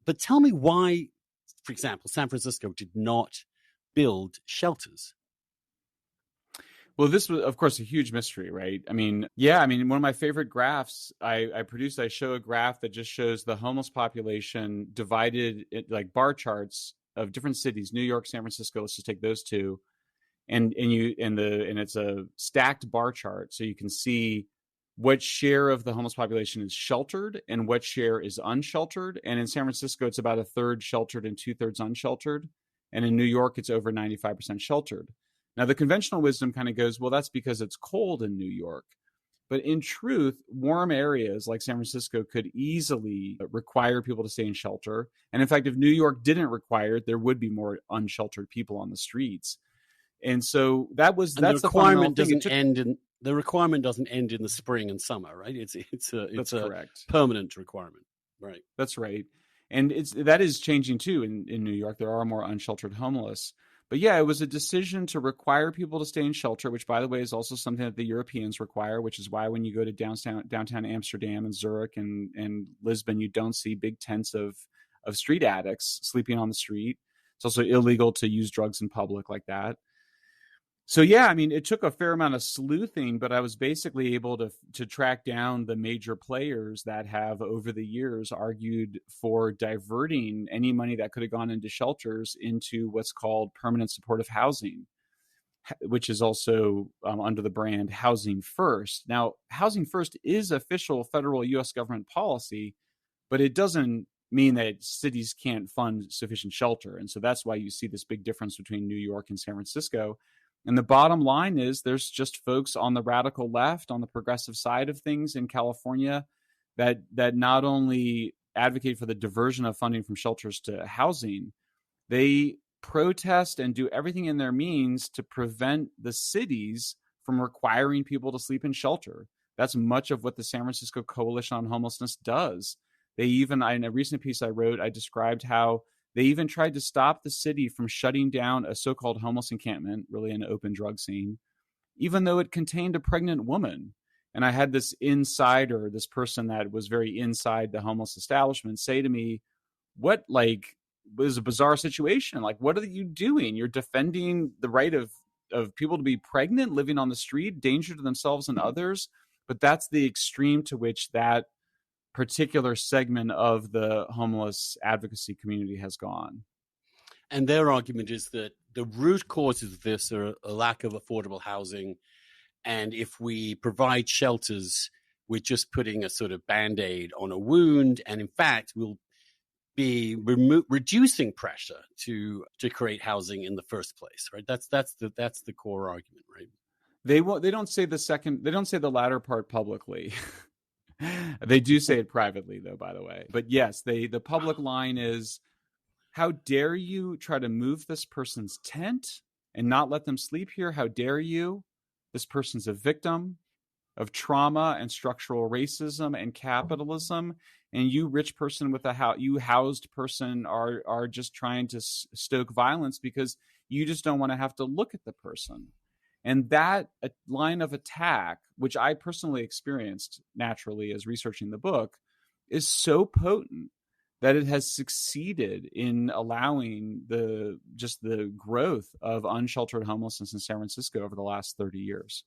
But tell me why, for example, San Francisco did not build shelters. Well, this was, of course, a huge mystery, right? I mean, yeah, I mean, one of my favorite graphs I produced, I show a graph that just shows the homeless population divided like bar charts of different cities, New York, San Francisco. Let's just take those two, and it's a stacked bar chart, so you can see what share of the homeless population is sheltered and what share is unsheltered. And in San Francisco, it's about a third sheltered and two-thirds unsheltered. And in New York, it's over 95% sheltered. Now, the conventional wisdom kind of goes, well, that's because it's cold in New York. But in truth, warm areas like San Francisco could easily require people to stay in shelter. And in fact, if New York didn't require it, there would be more unsheltered people on the streets. And so that's the the fundamental requirement thing. the requirement doesn't end in the spring and summer, right? That's correct. Permanent requirement, right? That's right. And that is changing too in New York. There are more unsheltered homeless. But yeah, it was a decision to require people to stay in shelter, which, by the way, is also something that the Europeans require, which is why when you go to downtown Amsterdam and Zurich and Lisbon, you don't see big tents of street addicts sleeping on the street. It's also illegal to use drugs in public like that. So yeah, I mean, it took a fair amount of sleuthing, but I was basically able to track down the major players that have over the years argued for diverting any money that could have gone into shelters into what's called permanent supportive housing, which is also under the brand Housing First. Now, Housing First is official federal U.S. government policy, but it doesn't mean that cities can't fund sufficient shelter. And so that's why you see this big difference between New York and San Francisco. And the bottom line is there's just folks on the radical left, on the progressive side of things in California that not only advocate for the diversion of funding from shelters to housing, they protest and do everything in their means to prevent the cities from requiring people to sleep in shelter. That's much of what the San Francisco Coalition on Homelessness does. They even, in a recent piece I wrote, I described how they even tried to stop the city from shutting down a so-called homeless encampment, really an open drug scene, even though it contained a pregnant woman. And I had this insider, this person that was very inside the homeless establishment, say to me, what, like, was a bizarre situation. Like, what are you doing? You're defending the right of people to be pregnant, living on the street, danger to themselves and others. But that's the extreme to which that particular segment of the homeless advocacy community has gone. And their argument is that the root causes of this are a lack of affordable housing. And if we provide shelters, we're just putting a sort of Band-Aid on a wound. And in fact, we'll be reducing pressure to create housing in the first place, right? That's the core argument, right? They don't say the latter part publicly. They do say it privately, though, by the way. But yes, the public line is, how dare you try to move this person's tent and not let them sleep here? How dare you? This person's a victim of trauma and structural racism and capitalism. And you, rich person with you housed person, are just trying to stoke violence because you just don't want to have to look at the person. And that line of attack, which I personally experienced naturally as researching the book, is so potent that it has succeeded in allowing the growth of unsheltered homelessness in San Francisco over the last 30 years.